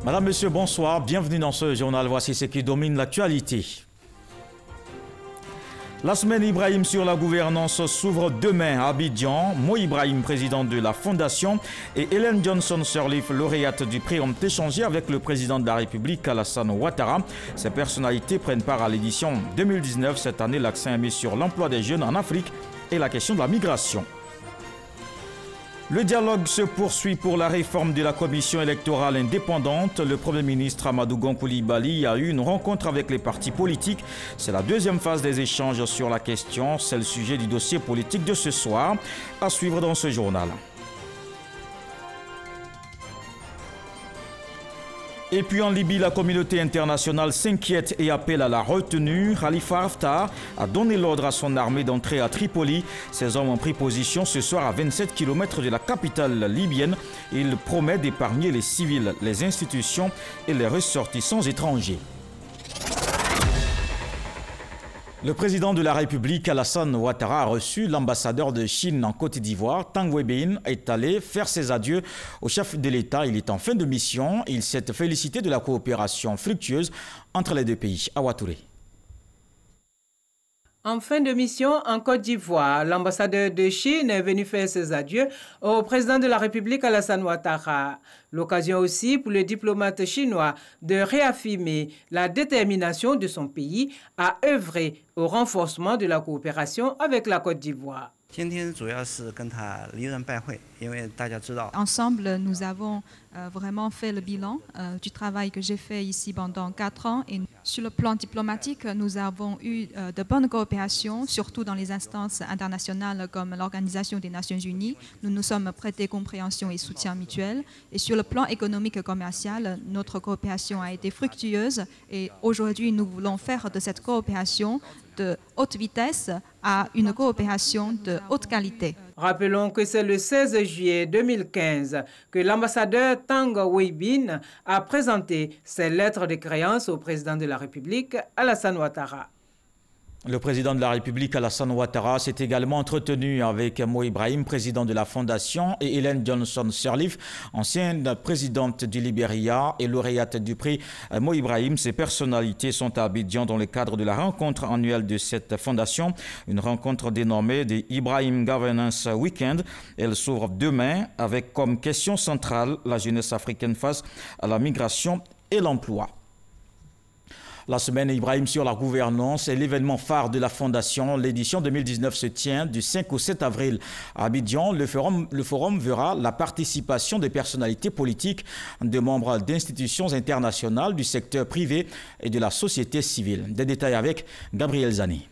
Madame, Monsieur, bonsoir. Bienvenue dans ce journal. Voici ce qui domine l'actualité. La semaine Ibrahim sur la gouvernance s'ouvre demain à Abidjan. Mo Ibrahim, président de la Fondation, et Ellen Johnson Sirleaf, lauréate du prix, ont échangé avec le président de la République, Alassane Ouattara. Ces personnalités prennent part à l'édition 2019. Cette année, l'accent est mis sur l'emploi des jeunes en Afrique et la question de la migration. Le dialogue se poursuit pour la réforme de la commission électorale indépendante. Le Premier ministre Amadou Gon Coulibaly a eu une rencontre avec les partis politiques. C'est la deuxième phase des échanges sur la question. C'est le sujet du dossier politique de ce soir. À suivre dans ce journal. Et puis en Libye, la communauté internationale s'inquiète et appelle à la retenue. Khalifa Haftar a donné l'ordre à son armée d'entrer à Tripoli. Ces hommes ont pris position ce soir à 27 km de la capitale libyenne. Il promet d'épargner les civils, les institutions et les ressortissants étrangers. Le président de la République, Alassane Ouattara, a reçu l'ambassadeur de Chine en Côte d'Ivoire. Tang Weibin est allé faire ses adieux au chef de l'État. Il est en fin de mission. Il s'est félicité de la coopération fructueuse entre les deux pays. Awa Touré. En fin de mission en Côte d'Ivoire, l'ambassadeur de Chine est venu faire ses adieux au président de la République, Alassane Ouattara. L'occasion aussi pour le diplomate chinois de réaffirmer la détermination de son pays à œuvrer au renforcement de la coopération avec la Côte d'Ivoire. Ensemble, nous avons vraiment fait le bilan du travail que j'ai fait ici pendant 4 ans. Et sur le plan diplomatique, nous avons eu de bonnes coopérations, surtout dans les instances internationales comme l'Organisation des Nations Unies. Nous nous sommes prêtés compréhension et soutien mutuel. Et sur le plan économique et commercial, notre coopération a été fructueuse. Et aujourd'hui, nous voulons faire de cette coopération de haute vitesse à une coopération de haute qualité. Rappelons que c'est le 16 juillet 2015 que l'ambassadeur Tang Weibin a présenté ses lettres de créance au président de la République, Alassane Ouattara. Le président de la République, Alassane Ouattara, s'est également entretenu avec Mo Ibrahim, président de la Fondation, et Ellen Johnson Sirleaf, ancienne présidente du Libéria et lauréate du prix Mo Ibrahim. Ces personnalités sont à Abidjan dans le cadre de la rencontre annuelle de cette fondation, une rencontre dénommée the Ibrahim Governance Weekend. Elle s'ouvre demain avec comme question centrale la jeunesse africaine face à la migration et l'emploi. La semaine Ibrahim sur la gouvernance est l'événement phare de la Fondation. L'édition 2019 se tient du 5 au 7 avril à Abidjan. Le forum verra la participation des personnalités politiques, de membres d'institutions internationales, du secteur privé et de la société civile. Des détails avec Gabriel Zani.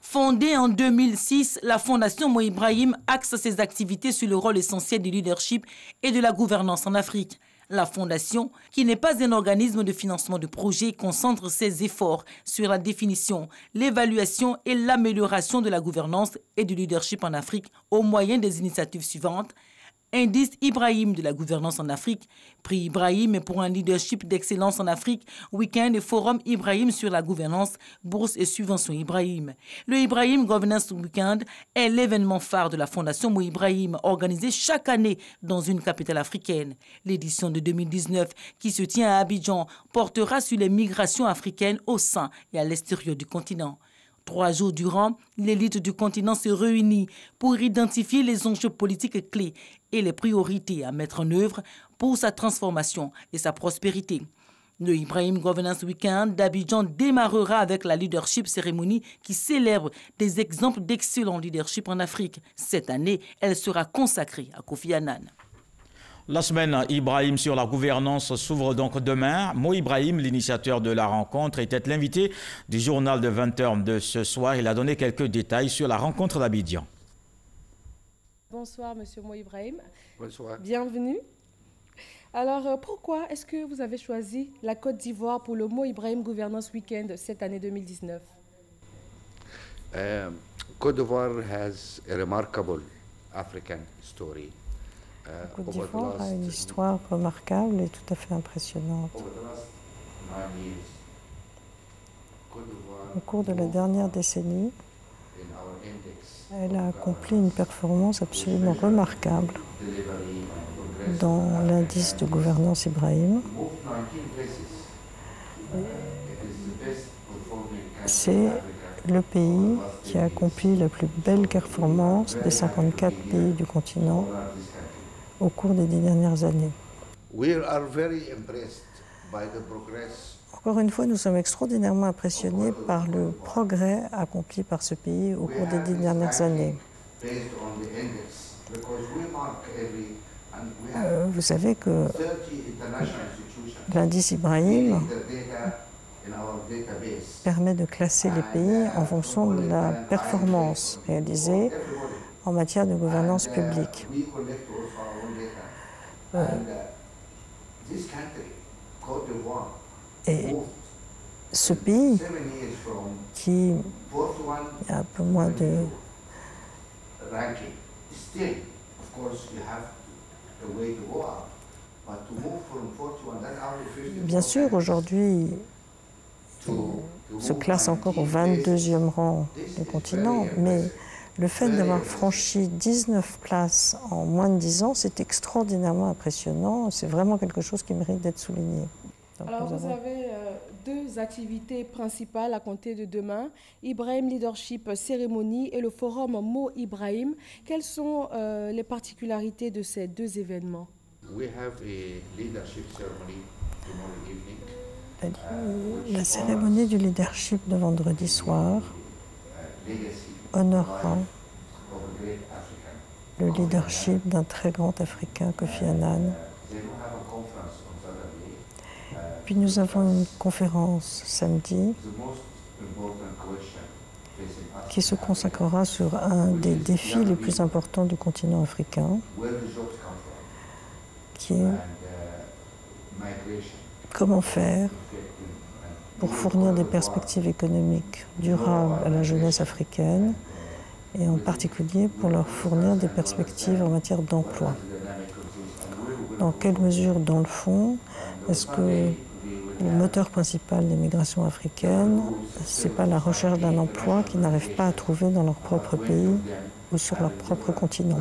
Fondée en 2006, la Fondation Mo Ibrahim axe ses activités sur le rôle essentiel du leadership et de la gouvernance en Afrique. La Fondation, qui n'est pas un organisme de financement de projets, concentre ses efforts sur la définition, l'évaluation et l'amélioration de la gouvernance et du leadership en Afrique au moyen des initiatives suivantes. Indice Ibrahim de la gouvernance en Afrique, Prix Ibrahim pour un leadership d'excellence en Afrique, Week-end et Forum Ibrahim sur la gouvernance, bourse et subvention Ibrahim. Le Ibrahim Governance Weekend est l'événement phare de la Fondation Mo Ibrahim, organisé chaque année dans une capitale africaine. L'édition de 2019, qui se tient à Abidjan, portera sur les migrations africaines au sein et à l'extérieur du continent. 3 jours durant, l'élite du continent se réunit pour identifier les enjeux politiques clés et les priorités à mettre en œuvre pour sa transformation et sa prospérité. Le Ibrahim Governance Weekend d'Abidjan démarrera avec la Leadership Ceremony qui célèbre des exemples d'excellent leadership en Afrique. Cette année, elle sera consacrée à Kofi Annan. La semaine Ibrahim sur la gouvernance s'ouvre donc demain. Mo Ibrahim, l'initiateur de la rencontre, était l'invité du journal de 20h de ce soir. Il a donné quelques détails sur la rencontre d'Abidjan. Bonsoir, Monsieur Mo Ibrahim. Bonsoir. Bienvenue. Alors, pourquoi est-ce que vous avez choisi la Côte d'Ivoire pour le Mo Ibrahim Governance Weekend cette année 2019? Côte d'Ivoire has a remarkable African story. La Côte d'Ivoire a une histoire remarquable et tout à fait impressionnante. Au cours de la dernière décennie, elle a accompli une performance absolument remarquable dans l'indice de gouvernance Ibrahim. C'est le pays qui a accompli la plus belle performance des 54 pays du continent au cours des 10 dernières années. Encore une fois, nous sommes extraordinairement impressionnés par le progrès accompli par ce pays au cours des 10 dernières années. Vous savez que l'indice Ibrahim permet de classer les pays en fonction de la performance réalisée en matière de gouvernance publique. Et ce pays, qui a un peu moins de... Bien sûr, aujourd'hui, il se classe encore au 22e rang du continent, mais le fait d'avoir franchi 19 places en moins de 10 ans, c'est extraordinairement impressionnant. C'est vraiment quelque chose qui mérite d'être souligné. Donc, alors, vous avez deux activités principales à compter de demain, Ibrahim Leadership Ceremony et le forum Mo Ibrahim. Quelles sont les particularités de ces deux événements? La cérémonie du leadership de vendredi soir honorera le leadership d'un très grand Africain, Kofi Annan. Puis nous avons une conférence samedi qui se consacrera sur un des défis les plus importants du continent africain, qui est comment faire pour fournir des perspectives économiques durables à la jeunesse africaine et en particulier pour leur fournir des perspectives en matière d'emploi. Dans quelle mesure, dans le fond, est-ce que le moteur principal des migrations africaines, ce n'est pas la recherche d'un emploi qu'ils n'arrivent pas à trouver dans leur propre pays ou sur leur propre continent?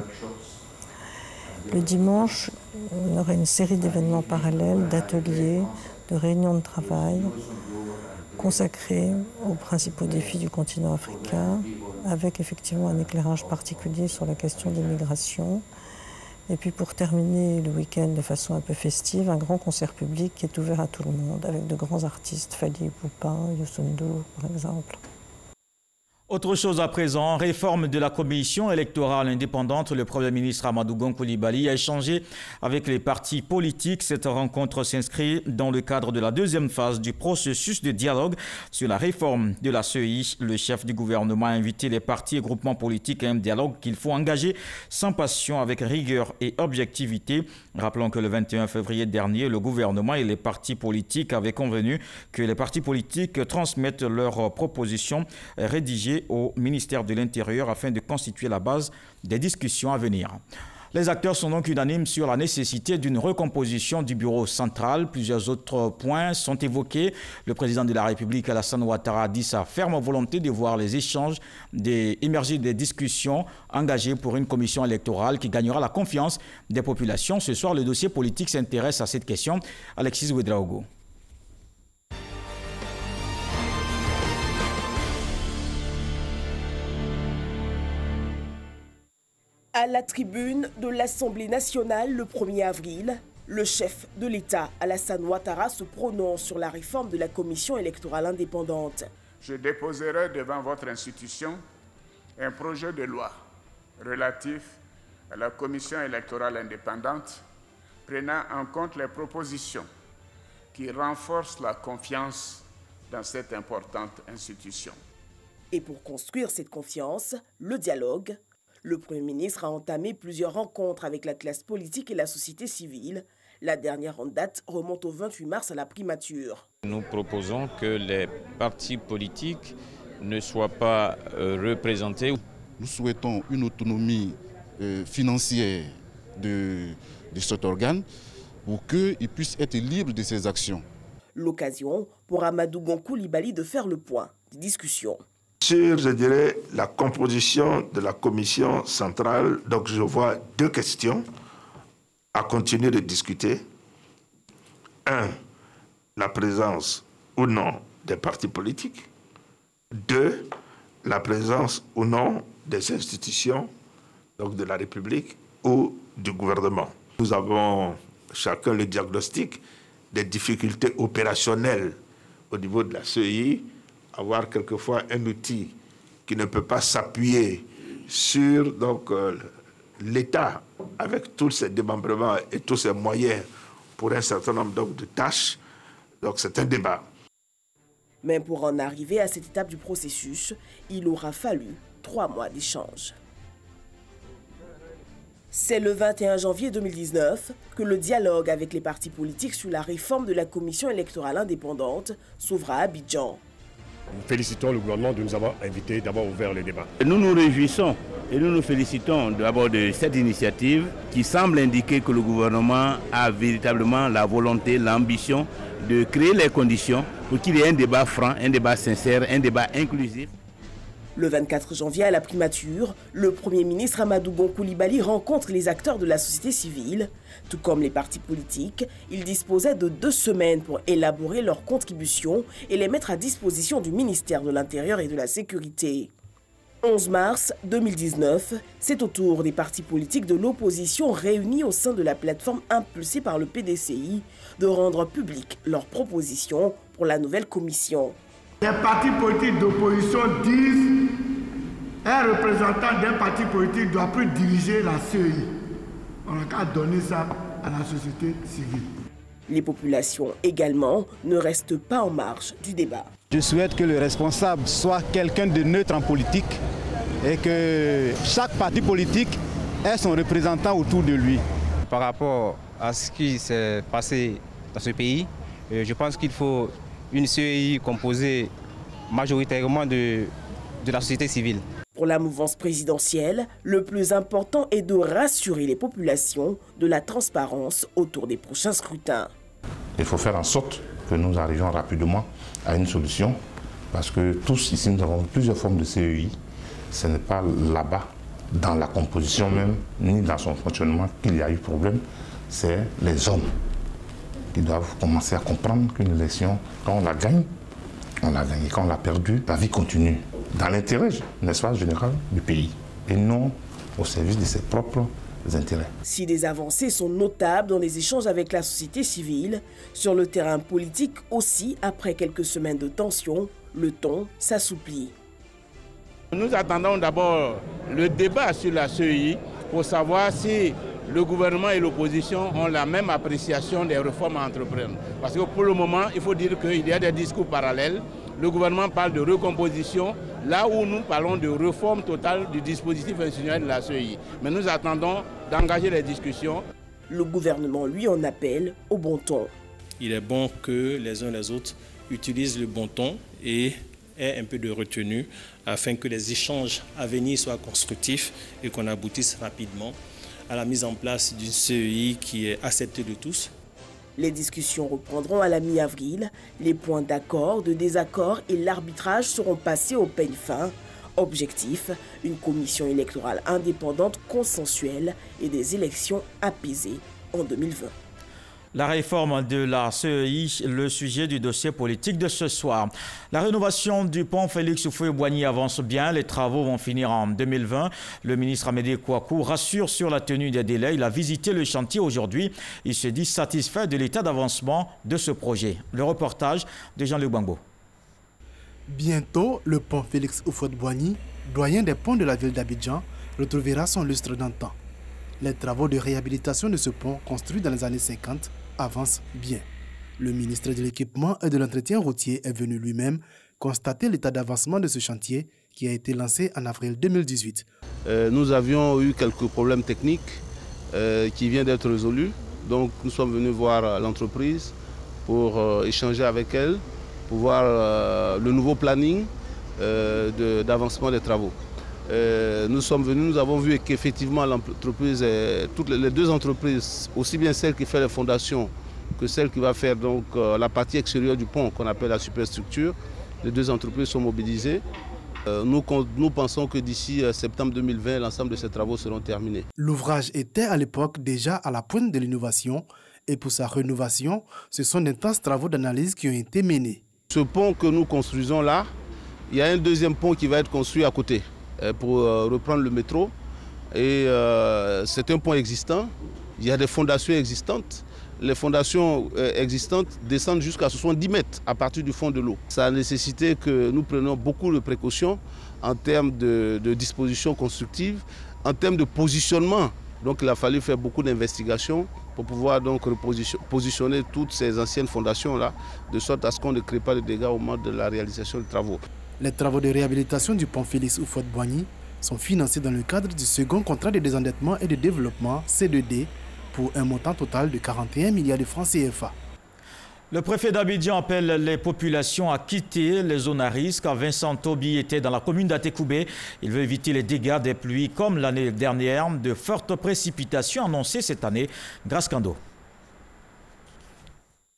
Le dimanche, on aura une série d'événements parallèles, d'ateliers, de réunions de travail consacrés aux principaux défis du continent africain, avec effectivement un éclairage particulier sur la question des migrations. Et puis pour terminer le week-end de façon un peu festive, un grand concert public qui est ouvert à tout le monde, avec de grands artistes, Fally Ipupa, Youssou N'Dour par exemple. Autre chose à présent, réforme de la commission électorale indépendante. Le Premier ministre Amadou Gon Coulibaly a échangé avec les partis politiques. Cette rencontre s'inscrit dans le cadre de la deuxième phase du processus de dialogue sur la réforme de la CEI. Le chef du gouvernement a invité les partis et groupements politiques à un dialogue qu'il faut engager sans passion, avec rigueur et objectivité. Rappelons que le 21 février dernier, le gouvernement et les partis politiques avaient convenu que les partis politiques transmettent leurs propositions rédigées au ministère de l'Intérieur afin de constituer la base des discussions à venir. Les acteurs sont donc unanimes sur la nécessité d'une recomposition du bureau central. Plusieurs autres points sont évoqués. Le président de la République, Alassane Ouattara, a dit sa ferme volonté de voir les échanges émerger des discussions engagées pour une commission électorale qui gagnera la confiance des populations. Ce soir, le dossier politique s'intéresse à cette question. Alexis Ouedraogo. À la tribune de l'Assemblée nationale le 1er avril, le chef de l'État, Alassane Ouattara, se prononce sur la réforme de la commission électorale indépendante. Je déposerai devant votre institution un projet de loi relatif à la commission électorale indépendante, prenant en compte les propositions qui renforcent la confiance dans cette importante institution. Et pour construire cette confiance, le dialogue, le Premier ministre a entamé plusieurs rencontres avec la classe politique et la société civile. La dernière en date remonte au 28 mars à la primature. Nous proposons que les partis politiques ne soient pas représentés. Nous souhaitons une autonomie financière de cet organe pour qu'il puisse être libre de ses actions. L'occasion pour Amadou Gon Coulibaly de faire le point des discussions. Sur, je dirais, la composition de la commission centrale, donc je vois deux questions. à continuer de discuter. 1. La présence ou non des partis politiques. 2. La présence ou non des institutions, donc de la République ou du gouvernement. Nous avons chacun le diagnostic des difficultés opérationnelles au niveau de la CEI, avoir quelquefois un outil qui ne peut pas s'appuyer sur l'État avec tous ses démembrements et tous ses moyens pour un certain nombre de tâches. Donc c'est un débat. Mais pour en arriver à cette étape du processus, il aura fallu 3 mois d'échange. C'est le 21 janvier 2019 que le dialogue avec les partis politiques sur la réforme de la commission électorale indépendante s'ouvre à Abidjan. Nous félicitons le gouvernement de nous avoir invités, d'avoir ouvert le débat. Nous nous réjouissons et nous nous félicitons d'abord de cette initiative qui semble indiquer que le gouvernement a véritablement la volonté, l'ambition de créer les conditions pour qu'il y ait un débat franc, un débat sincère, un débat inclusif. Le 24 janvier, à la primature, le Premier ministre Amadou Gon Coulibaly rencontre les acteurs de la société civile. Tout comme les partis politiques, ils disposaient de 2 semaines pour élaborer leurs contributions et les mettre à disposition du ministère de l'Intérieur et de la Sécurité. 11 mars 2019, c'est au tour des partis politiques de l'opposition réunis au sein de la plateforme impulsée par le PDCI de rendre publiques leurs propositions pour la nouvelle commission. Les partis politiques d'opposition disent qu'un représentant d'un parti politique ne doit plus diriger la CEI. On a qu'à donner ça à la société civile. Les populations également ne restent pas en marge du débat. Je souhaite que le responsable soit quelqu'un de neutre en politique et que chaque parti politique ait son représentant autour de lui. Par rapport à ce qui s'est passé dans ce pays, je pense qu'il faut une CEI composée majoritairement de la société civile. Pour la mouvance présidentielle, le plus important est de rassurer les populations de la transparence autour des prochains scrutins. Il faut faire en sorte que nous arrivions rapidement à une solution, parce que tous ici, nous avons plusieurs formes de CEI. Ce n'est pas là-bas, dans la composition même, ni dans son fonctionnement, qu'il y a eu problème. C'est les hommes qui doivent commencer à comprendre qu'une élection, quand on la gagne, on l'a gagnée. Quand on l'a perdue, la vie continue. Dans l'intérêt, n'est-ce pas, général du pays, et non au service de ses propres intérêts. Si des avancées sont notables dans les échanges avec la société civile, sur le terrain politique aussi, après quelques semaines de tension, le ton s'assouplit. Nous attendons d'abord le débat sur la CEI pour savoir si le gouvernement et l'opposition ont la même appréciation des réformes à entreprendre. Parce que pour le moment, il faut dire qu'il y a des discours parallèles. Le gouvernement parle de recomposition, là où nous parlons de réforme totale du dispositif institutionnel de la CEI. Mais nous attendons d'engager les discussions. Le gouvernement, lui, en appelle au bon ton. Il est bon que les uns et les autres utilisent le bon ton et aient un peu de retenue afin que les échanges à venir soient constructifs et qu'on aboutisse rapidement à la mise en place d'une CEI qui est acceptée de tous. Les discussions reprendront à la mi-avril. Les points d'accord, de désaccord et l'arbitrage seront passés au peigne fin. Objectif, une commission électorale indépendante, consensuelle et des élections apaisées en 2020. La réforme de la CEI, le sujet du dossier politique de ce soir. La rénovation du pont Félix Houphouët-Boigny avance bien. Les travaux vont finir en 2020. Le ministre Amédée Kouakou rassure sur la tenue des délais. Il a visité le chantier aujourd'hui. Il se dit satisfait de l'état d'avancement de ce projet. Le reportage de Jean-Luc Bangbo. Bientôt, le pont Félix Houphouët-Boigny, doyen des ponts de la ville d'Abidjan, retrouvera son lustre d'antan. Les travaux de réhabilitation de ce pont, construit dans les années 50, avancent bien. Le ministre de l'Équipement et de l'Entretien routier est venu lui-même constater l'état d'avancement de ce chantier qui a été lancé en avril 2018. Nous avions eu quelques problèmes techniques qui viennent d'être résolus. Donc nous sommes venus voir l'entreprise pour échanger avec elle, pour voir le nouveau planning d'avancement des travaux. Nous sommes venus, nous avons vu qu'effectivement l'entreprise, toutes les deux entreprises, aussi bien celle qui fait les fondations que celle qui va faire donc la partie extérieure du pont qu'on appelle la superstructure, les deux entreprises sont mobilisées Nous pensons que d'ici septembre 2020, l'ensemble de ces travaux seront terminés. L'ouvrage était à l'époque déjà à la pointe de l'innovation et pour sa rénovation, ce sont d'intenses travaux d'analyse qui ont été menés. Ce pont que nous construisons là, il y a un deuxième pont qui va être construit à côté pour reprendre le métro. Et c'est un pont existant, il y a des fondations existantes. Les fondations existantes descendent jusqu'à 70 mètres à partir du fond de l'eau. Ça a nécessité que nous prenions beaucoup de précautions en termes de dispositions constructives, en termes de positionnement. Donc il a fallu faire beaucoup d'investigations pour pouvoir donc positionner toutes ces anciennes fondations-là, de sorte à ce qu'on ne crée pas de dégâts au moment de la réalisation des travaux. Les travaux de réhabilitation du pont Félix Houphouët-Boigny sont financés dans le cadre du second contrat de désendettement et de développement C2D pour un montant total de 41 milliards de francs CFA. Le préfet d'Abidjan appelle les populations à quitter les zones à risque. Vincent Tobi était dans la commune d'Atekoubé. Il veut éviter les dégâts des pluies comme l'année dernière, de fortes précipitations annoncées cette année. Grâce Kando.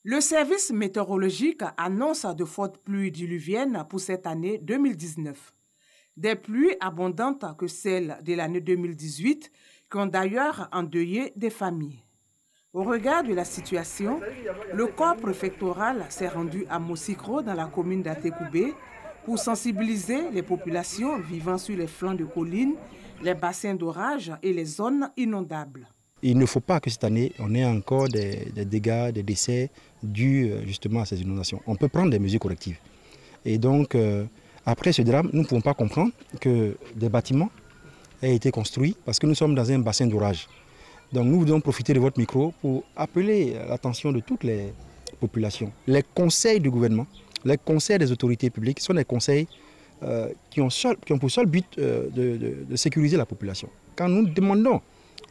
Le service météorologique annonce de fortes pluies diluviennes pour cette année 2019. Des pluies abondantes que celles de l'année 2018 qui ont d'ailleurs endeuillé des familles. Au regard de la situation, le corps préfectoral s'est rendu à Mosikro dans la commune d'Atekoubé pour sensibiliser les populations vivant sur les flancs de collines, les bassins d'orage et les zones inondables. Il ne faut pas que cette année, on ait encore des dégâts, des décès dus justement à ces inondations. On peut prendre des mesures correctives. Et donc, après ce drame, nous ne pouvons pas comprendre que des bâtiments aient été construits parce que nous sommes dans un bassin d'orage. Donc nous voulons profiter de votre micro pour appeler l'attention de toutes les populations. Les conseils du gouvernement, les conseils des autorités publiques sont des conseils qui ont pour seul but de sécuriser la population. Quand nous demandons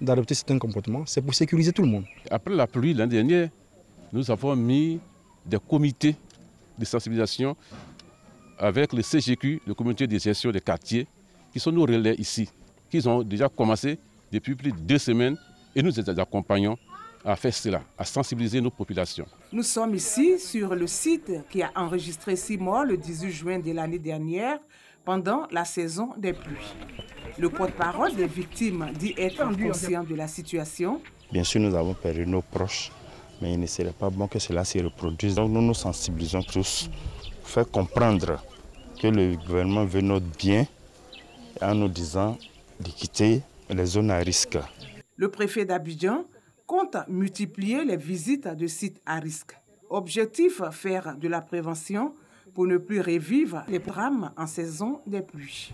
d'adopter certains comportements, c'est pour sécuriser tout le monde. Après la pluie l'année dernière, nous avons mis des comités de sensibilisation avec le CGQ, le comité de gestion des quartiers, qui sont nos relais ici, qui ont déjà commencé depuis plus de 2 semaines et nous les accompagnons à faire cela, à sensibiliser nos populations. Nous sommes ici sur le site qui a enregistré 6 morts le 18 juin de l'année dernière pendant la saison des pluies. Le porte-parole des victimes dit être conscient de la situation. Bien sûr, nous avons perdu nos proches, mais il ne serait pas bon que cela se reproduise. Donc nous nous sensibilisons tous pour faire comprendre que le gouvernement veut notre bien en nous disant de quitter les zones à risque. Le préfet d'Abidjan compte multiplier les visites de sites à risque. Objectif, faire de la prévention pour ne plus revivre les drames en saison des pluies.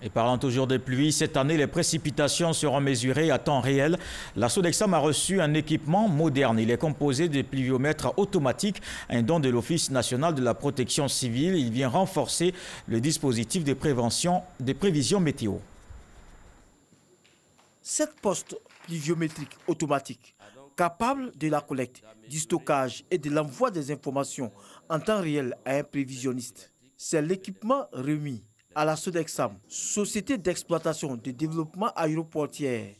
Et parlant toujours des pluies, cette année, les précipitations seront mesurées à temps réel. La Sodexam a reçu un équipement moderne. Il est composé de pluviomètres automatiques, un don de l'Office national de la protection civile. Il vient renforcer le dispositif de prévention des prévisions météo. Cette poste pluviométrique automatique, capable de la collecte, du stockage et de l'envoi des informations en temps réel à un prévisionniste, c'est l'équipement remis à la Sodexam, société d'exploitation de développement aéroportière,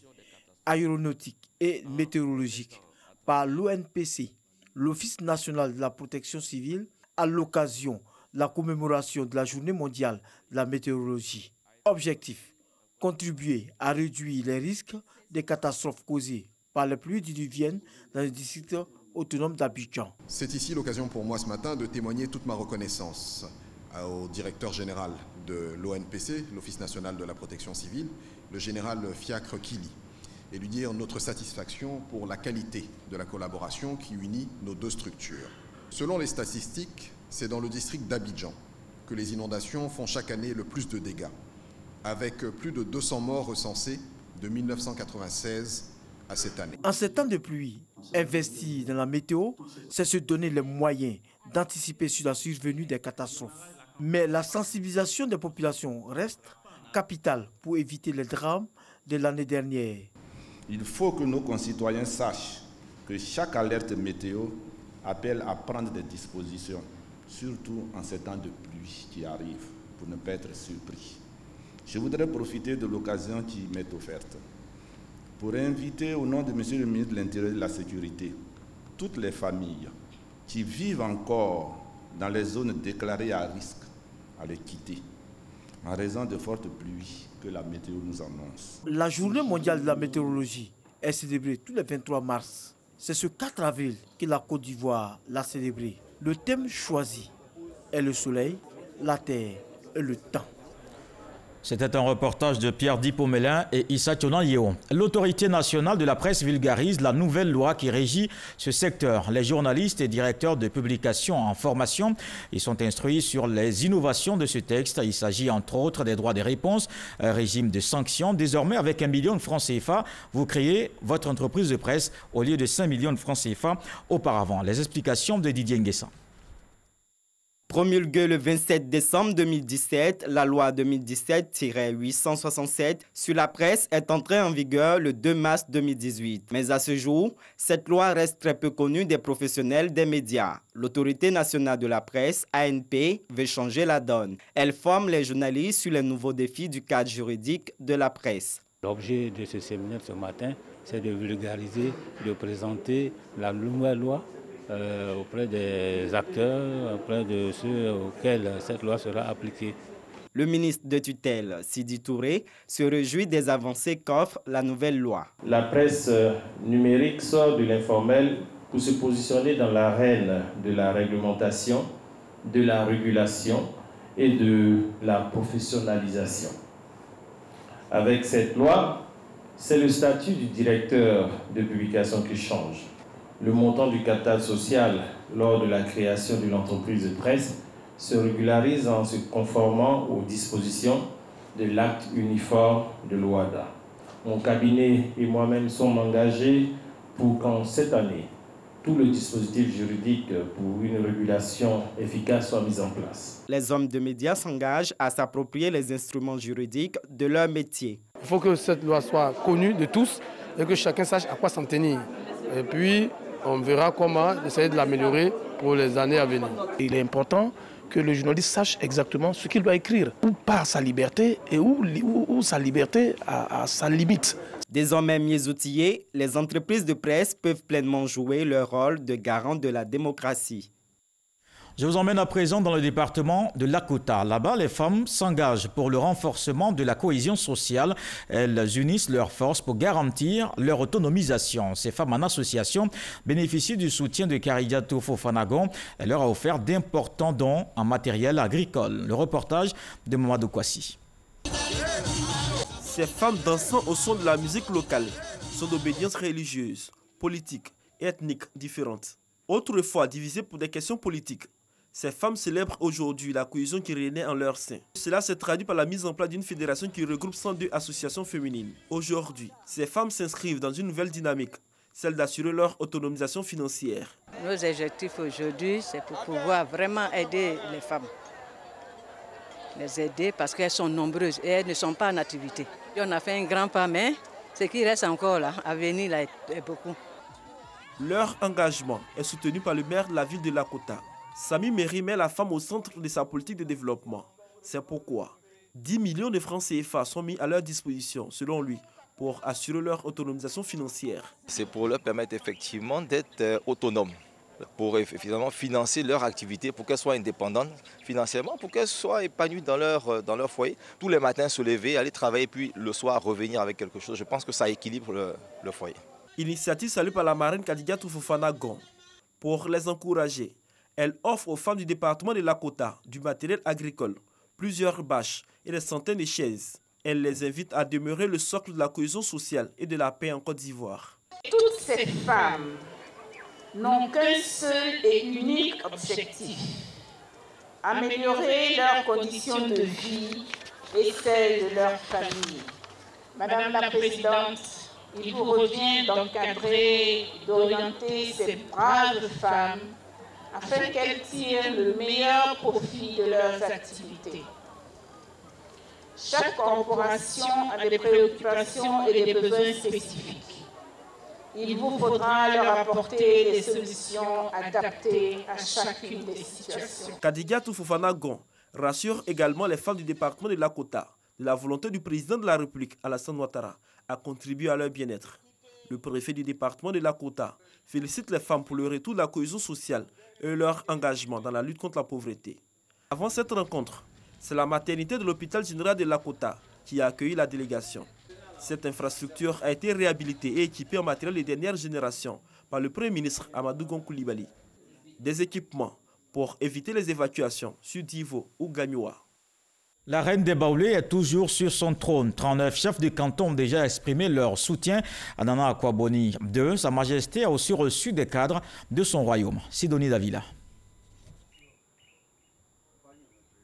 aéronautique et météorologique, par l'ONPC, l'Office national de la protection civile, à l'occasion de la commémoration de la Journée mondiale de la météorologie. Objectif: contribuer à réduire les risques des catastrophes causées par les pluies diluviennes dans le district autonome d'Abidjan. C'est ici l'occasion pour moi ce matin de témoigner toute ma reconnaissance au directeur général de l'ONPC, l'Office national de la protection civile, le général Fiacre Kili, et lui dire notre satisfaction pour la qualité de la collaboration qui unit nos deux structures. Selon les statistiques, c'est dans le district d'Abidjan que les inondations font chaque année le plus de dégâts, avec plus de 200 morts recensés de 1996 à cette année. En ces temps de pluie, investir dans la météo, c'est se donner les moyens d'anticiper sur la survenue des catastrophes. Mais la sensibilisation des populations reste capitale pour éviter les drames de l'année dernière. Il faut que nos concitoyens sachent que chaque alerte météo appelle à prendre des dispositions, surtout en ces temps de pluie qui arrivent, pour ne pas être surpris. Je voudrais profiter de l'occasion qui m'est offerte pour inviter au nom de M. le ministre de l'Intérieur et de la Sécurité toutes les familles qui vivent encore dans les zones déclarées à risque à les quitter. en raison de fortes pluies que la météo nous annonce. La journée mondiale de la météorologie est célébrée tous les 23 mars. C'est ce 4 avril que la Côte d'Ivoire l'a célébrée. Le thème choisi est le soleil, la terre et le temps. C'était un reportage de Pierre Dipomelin et Issa Tionan-Yeo. L'autorité nationale de la presse vulgarise la nouvelle loi qui régit ce secteur. Les journalistes et directeurs de publications en formation ils sont instruits sur les innovations de ce texte. Il s'agit entre autres des droits de réponse, un régime de sanctions. Désormais, avec 1 million de francs CFA, vous créez votre entreprise de presse au lieu de 5 millions de francs CFA auparavant. Les explications de Didier Nguessan. Promulguée le 27 décembre 2017, la loi 2017-867 sur la presse est entrée en vigueur le 2 mars 2018. Mais à ce jour, cette loi reste très peu connue des professionnels des médias. L'autorité nationale de la presse, ANP, veut changer la donne. Elle forme les journalistes sur les nouveaux défis du cadre juridique de la presse. L'objet de ce séminaire ce matin, c'est de vulgariser, de présenter la nouvelle loi auprès des acteurs, auprès de ceux auxquels cette loi sera appliquée. Le ministre de tutelle, Sidi Touré, se réjouit des avancées qu'offre la nouvelle loi. La presse numérique sort de l'informel pour se positionner dans l'arène de la réglementation, de la régulation et de la professionnalisation. Avec cette loi, c'est le statut du directeur de publication qui change. Le montant du capital social lors de la création de l'entreprise de presse se régularise en se conformant aux dispositions de l'acte uniforme de l'OHADA. Mon cabinet et moi-même sommes engagés pour qu'en cette année, tout le dispositif juridique pour une régulation efficace soit mis en place. Les hommes de médias s'engagent à s'approprier les instruments juridiques de leur métier. Il faut que cette loi soit connue de tous et que chacun sache à quoi s'en tenir. Et puis, on verra comment essayer de l'améliorer pour les années à venir. Il est important que le journaliste sache exactement ce qu'il doit écrire, où part sa liberté et où sa liberté a sa limite. Désormais mieux outillées, les entreprises de presse peuvent pleinement jouer leur rôle de garant de la démocratie. Je vous emmène à présent dans le département de Lakota. Là-bas, les femmes s'engagent pour le renforcement de la cohésion sociale. Elles unissent leurs forces pour garantir leur autonomisation. Ces femmes en association bénéficient du soutien de Karidiatou Fofana-Gon. Elle leur a offert d'importants dons en matériel agricole. Le reportage de Mamadou Kwasi. Ces femmes dansant au son de la musique locale sont d'obédience religieuse, politique et ethnique différentes. Autrefois divisées pour des questions politiques, ces femmes célèbrent aujourd'hui la cohésion qui régnait en leur sein. Cela se traduit par la mise en place d'une fédération qui regroupe 102 associations féminines. Aujourd'hui, ces femmes s'inscrivent dans une nouvelle dynamique, celle d'assurer leur autonomisation financière. Nos objectifs aujourd'hui, c'est pour pouvoir vraiment aider les femmes. Les aider parce qu'elles sont nombreuses et elles ne sont pas en activité. Et on a fait un grand pas, mais ce qui reste encore là, à venir là, est beaucoup. Leur engagement est soutenu par le maire de la ville de Lakota. Sami Meri met la femme au centre de sa politique de développement. C'est pourquoi 10 millions de francs CFA sont mis à leur disposition, selon lui, pour assurer leur autonomisation financière. C'est pour leur permettre effectivement d'être autonomes, pour effectivement financer leur activité, pour qu'elles soient indépendantes financièrement, pour qu'elles soient épanouies dans leur foyer. Tous les matins se lever, aller travailler, puis le soir revenir avec quelque chose. Je pense que ça équilibre le foyer. Initiative saluée par la marraine Kadidiatou Fofana-Gon. Pour les encourager, elle offre aux femmes du département de Lakota du matériel agricole, plusieurs bâches et des centaines de chaises. Elle les invite à demeurer le socle de la cohésion sociale et de la paix en Côte d'Ivoire. Toutes ces femmes n'ont qu'un seul et unique objectif: améliorer leurs conditions de vie et celles de leur famille. Madame la Présidente, il vous revient d'encadrer, d'orienter ces braves femmes afin qu'elles tirent le meilleur profit de leurs activités. Chaque corporation a des préoccupations et des besoins spécifiques. Il vous faudra leur apporter des solutions adaptées à chacune des situations. Kadidiatou Fofana-Gon rassure également les femmes du département de Lakota de la volonté du président de la République, Alassane Ouattara, à contribuer à leur bien-être. Le préfet du département de Lakota félicite les femmes pour le retour de la cohésion sociale et leur engagement dans la lutte contre la pauvreté. Avant cette rencontre, c'est la maternité de l'hôpital général de Lakota qui a accueilli la délégation. Cette infrastructure a été réhabilitée et équipée en matériel de dernière génération par le Premier ministre Amadou Gon Coulibaly. Des équipements pour éviter les évacuations sur Divo ou Gagnoua. La reine des Baoulés est toujours sur son trône. 39 chefs de canton ont déjà exprimé leur soutien à Nana Akwa-Boni II. Sa Majesté a aussi reçu des cadres de son royaume. Sidonie Davila.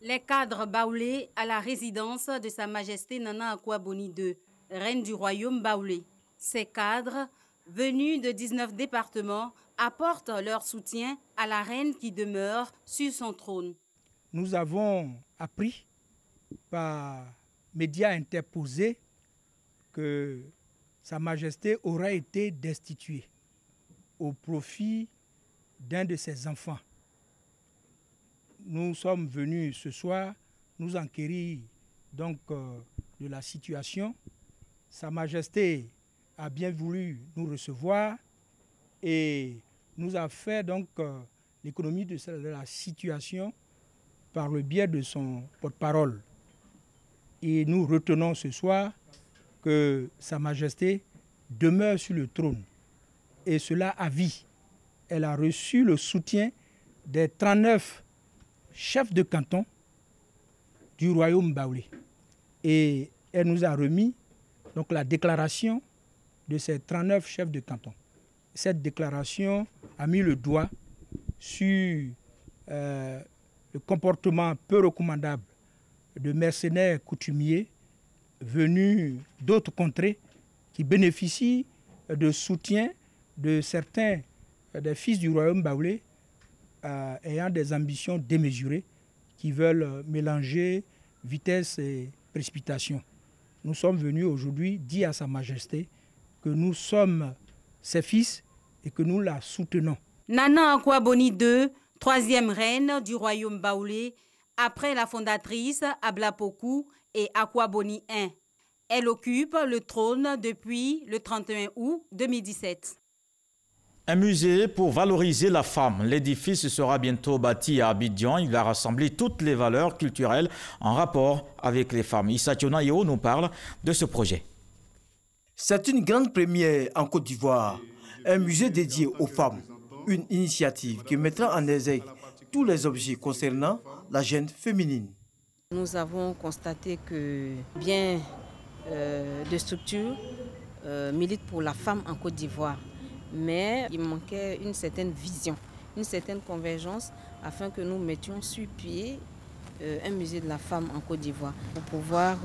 Les cadres baoulés à la résidence de Sa Majesté Nana Akwa-Boni II, reine du royaume baoulé. Ces cadres, venus de 19 départements, apportent leur soutien à la reine qui demeure sur son trône. Nous avons appris par médias interposés que Sa Majesté aurait été destituée au profit d'un de ses enfants. Nous sommes venus ce soir nous enquérir donc de la situation. Sa Majesté a bien voulu nous recevoir et nous a fait donc l'économie de la situation par le biais de son porte-parole. Et nous retenons ce soir que Sa Majesté demeure sur le trône et cela à vie. Elle a reçu le soutien des 39 chefs de canton du royaume baoulé. Et elle nous a remis donc la déclaration de ces 39 chefs de canton. Cette déclaration a mis le doigt sur le comportement peu recommandable de mercenaires coutumiers venus d'autres contrées qui bénéficient de soutien de certains des fils du royaume baoulé ayant des ambitions démesurées qui veulent mélanger vitesse et précipitation. Nous sommes venus aujourd'hui dire à Sa Majesté que nous sommes ses fils et que nous la soutenons. Nana Akwa-Boni II, troisième reine du royaume baoulé, après la fondatrice Ablapoku et Akwa-Boni I. Elle occupe le trône depuis le 31 août 2017. Un musée pour valoriser la femme. L'édifice sera bientôt bâti à Abidjan. Il va rassembler toutes les valeurs culturelles en rapport avec les femmes. Issa Tionayo nous parle de ce projet. C'est une grande première en Côte d'Ivoire. Un musée dédié aux femmes. Une initiative qui mettra en exergue tous les objets concernant la gente féminine. Nous avons constaté que bien de structures militent pour la femme en Côte d'Ivoire. Mais il manquait une certaine vision, une certaine convergence afin que nous mettions sur pied un musée de la femme en Côte d'Ivoire pour pouvoir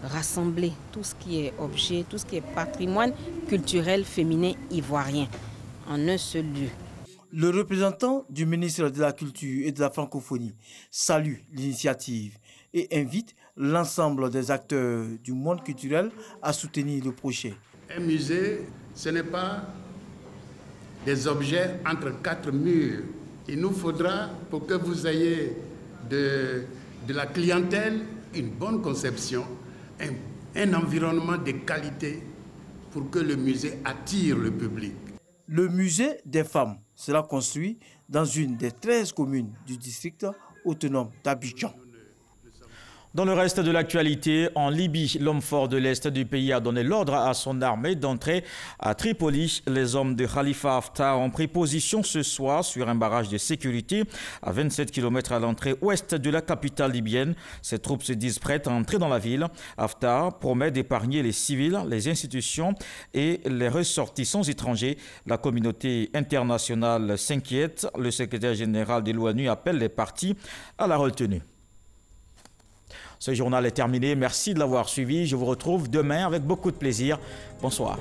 rassembler tout ce qui est objet, tout ce qui est patrimoine culturel féminin ivoirien en un seul lieu. Le représentant du ministre de la Culture et de la Francophonie salue l'initiative et invite l'ensemble des acteurs du monde culturel à soutenir le projet. Un musée, ce n'est pas des objets entre quatre murs. Il nous faudra, pour que vous ayez de la clientèle, une bonne conception, un environnement de qualité pour que le musée attire le public. Le musée des femmes sera construit dans une des 13 communes du district autonome d'Abidjan. Dans le reste de l'actualité, en Libye, l'homme fort de l'Est du pays a donné l'ordre à son armée d'entrer à Tripoli. Les hommes de Khalifa Haftar ont pris position ce soir sur un barrage de sécurité à 27 km à l'entrée ouest de la capitale libyenne. Ces troupes se disent prêtes à entrer dans la ville. Haftar promet d'épargner les civils, les institutions et les ressortissants étrangers. La communauté internationale s'inquiète. Le secrétaire général de l'ONU appelle les partis à la retenue. Ce journal est terminé. Merci de l'avoir suivi. Je vous retrouve demain avec beaucoup de plaisir. Bonsoir.